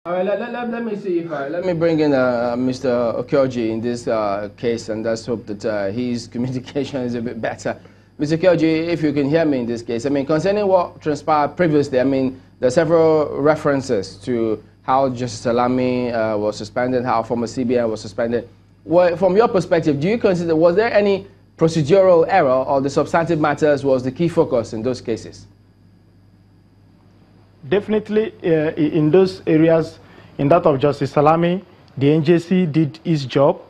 All right, let me see if let me bring in Mr. Okyoji in this case, and let's hope that his communication is a bit better. Mr. Okyoji, if you can hear me in this case, I mean, concerning what transpired previously, I mean, there are several references to how Justice Salami was suspended, how former CBN was suspended. Well, from your perspective, do you consider, was there any procedural error, or the substantive matters was the key focus in those cases? Definitely, in those areas, in that of Justice Salami, the NJC did its job.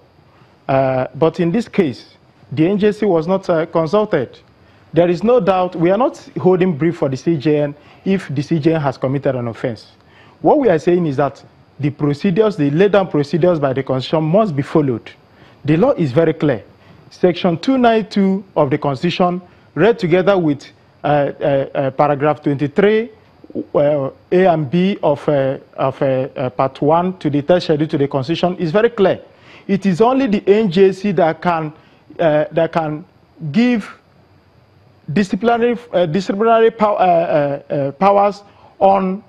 But in this case, the NJC was not consulted. There is no doubt we are not holding brief for the CJN if the CJN has committed an offense. What we are saying is that the procedures, the laid down procedures by the Constitution must be followed. The law is very clear. Section 292 of the Constitution, read together with paragraph 23, A and B of Part 1 to the third schedule to the Constitution, is very clear. It is only the NJC that can give disciplinary powers on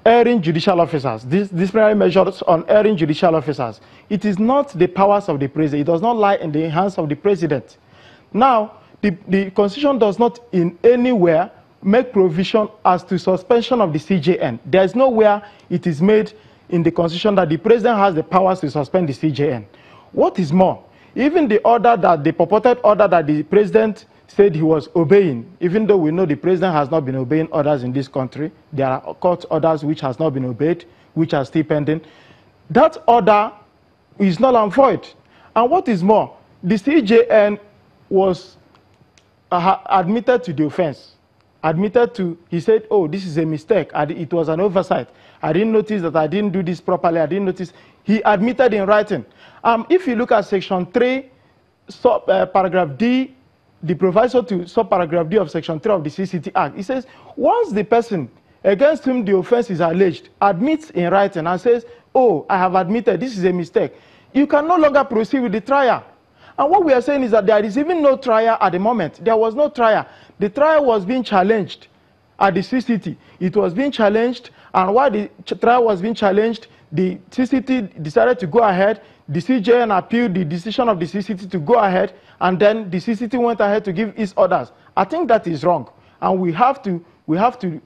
erring judicial officers, disciplinary measures on erring judicial officers. It is not the powers of the president. It does not lie in the hands of the president. Now, the Constitution does not in anywhere make provision as to suspension of the CJN. There is nowhere it is made in the Constitution that the president has the powers to suspend the CJN. What is more, even the order that the purported order that the president said he was obeying, even though we know the president has not been obeying orders in this country, there are court orders which has not been obeyed, which are still pending. That order is null and void. And what is more, the CJN was admitted to the offense. He said, oh, this is a mistake. It was an oversight. I didn't notice that I didn't do this properly. I didn't notice. He admitted in writing. If you look at Section 3, paragraph D, the proviso to subparagraph D of Section 3 of the CCT Act, it says, once the person against whom the offense is alleged admits in writing and says, oh, I have admitted, this is a mistake, you can no longer proceed with the trial. And what we are saying is that there is even no trial at the moment. There was no trial. The trial was being challenged at the CCT. It was being challenged, and while the trial was being challenged, the CCT decided to go ahead. The CJN appealed the decision of the CCT to go ahead, and then the CCT went ahead to give its orders. I think that is wrong, and we have to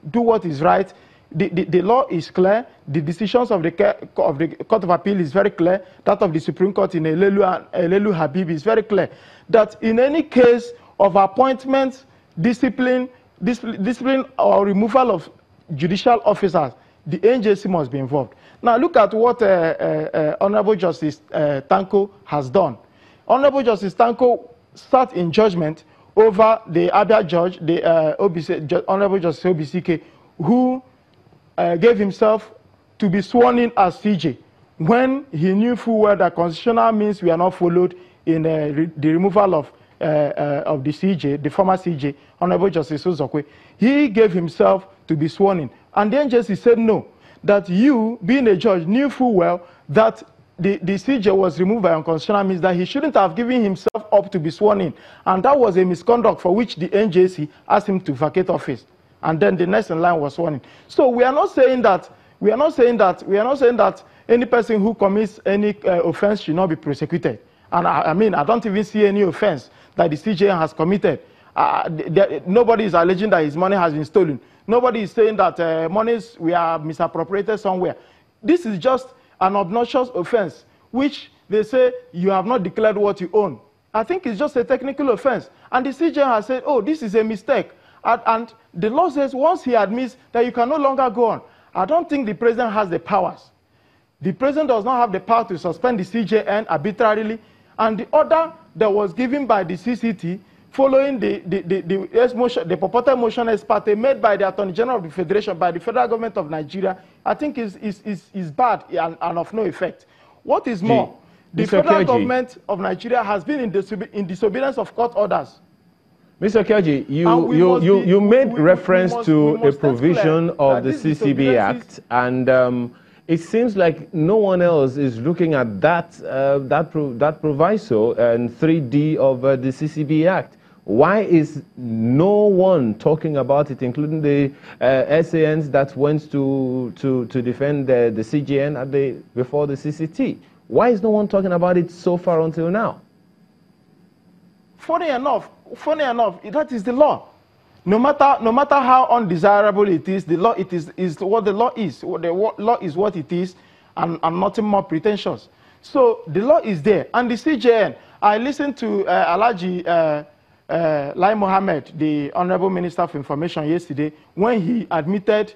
do what is right. The law is clear. The decisions of the Court of Appeal is very clear. That of the Supreme Court in Elelu Habib is very clear. That in any case of appointment, discipline or removal of judicial officers, the NJC must be involved. Now look at what Honorable Justice Tanko has done. Honorable Justice Tanko sat in judgment over the Abia judge, the Honorable Justice OBCK, who gave himself to be sworn in as CJ when he knew full well that constitutional means we are not followed in the removal of the CJ, the former CJ, Honorable Justice Uzokwe. He gave himself to be sworn in. And the NJC said no, that you, being a judge, knew full well that the CJ was removed by unconstitutional means, that he shouldn't have given himself up to be sworn in. And that was a misconduct for which the NJC asked him to vacate office. And then the next in line was sworn in. So we are not saying that any person who commits any offense should not be prosecuted. And I mean, I don't even see any offense that the CJN has committed. Nobody is alleging that his money has been stolen. Nobody is saying that monies were misappropriated somewhere. This is just an obnoxious offense, which they say you have not declared what you own. I think it's just a technical offense. And the CJN has said, oh, this is a mistake. And the law says once he admits that you can no longer go on. I don't think the president has the powers. The president does not have the power to suspend the CJN arbitrarily. And the order that was given by the CCT following the purported motion as parte made by the Attorney General of the Federation, by the federal government of Nigeria, I think is bad and of no effect. What is more, the federal government of Nigeria has been in disobedience of court orders. Mr. Okyoji, you made reference to a provision of the CCB Act, and it seems like no one else is looking at that proviso and 3D of the CCB Act. Why is no one talking about it, including the SANs that went to defend the CGN before the CCT? Why is no one talking about it so far until now? Funny enough, that is the law. No matter how undesirable it is, the law is what the law is. The law is what it is, and nothing more pretentious. So the law is there, and the CJN. I listened to Alhaji Lai Mohammed, the Honorable Minister of Information, yesterday, when he admitted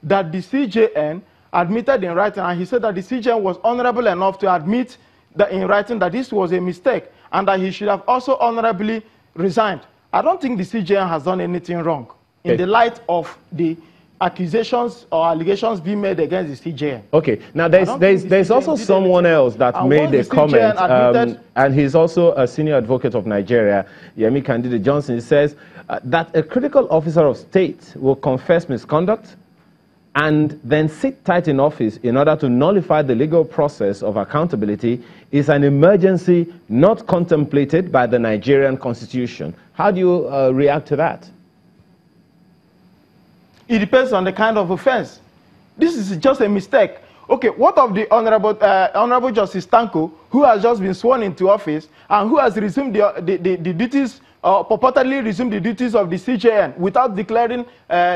that the CJN admitted in writing, and he said that the CJN was honorable enough to admit that in writing that this was a mistake, and that he should have also honorably resigned. I don't think the CJN has done anything wrong in the light of the accusations or allegations being made against the CJN. Okay, now there's also someone else that made a comment, and he's also a senior advocate of Nigeria, Yemi Kandide Johnson. He says that a critical officer of state will confess misconduct and then sit tight in office in order to nullify the legal process of accountability is an emergency not contemplated by the Nigerian constitution. How do you react to that? It depends on the kind of offense. This is just a mistake. Okay, what of the Honorable Justice Tanko, who has just been sworn into office and who has resumed the duties, purportedly resumed the duties of the CJN without declaring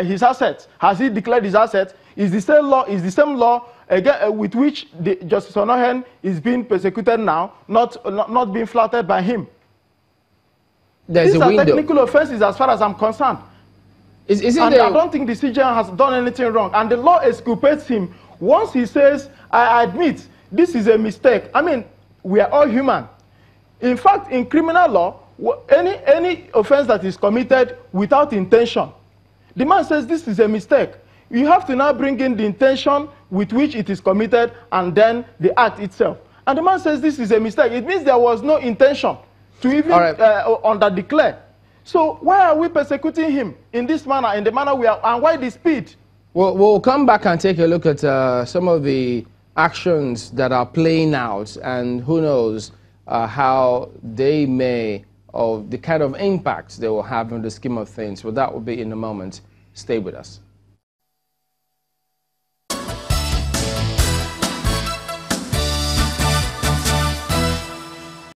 his assets? Has he declared his assets? Is the same law again, with which Justice Onnoghen is being persecuted now, not being flattered by him? These are technical offenses as far as I'm concerned. I don't think the CJN has done anything wrong. And the law exculpates him once he says, I admit, this is a mistake. I mean, we are all human. In fact, in criminal law, any offense that is committed without intention, the man says this is a mistake. You have to now bring in the intention with which it is committed and then the act itself. And the man says this is a mistake. It means there was no intention to even under-declare. So why are we persecuting him in this manner, in the manner we are, and why the speed? We'll come back and take a look at some of the actions that are playing out, and who knows how they may, or the kind of impacts they will have in the scheme of things. Well, that will be in a moment. Stay with us.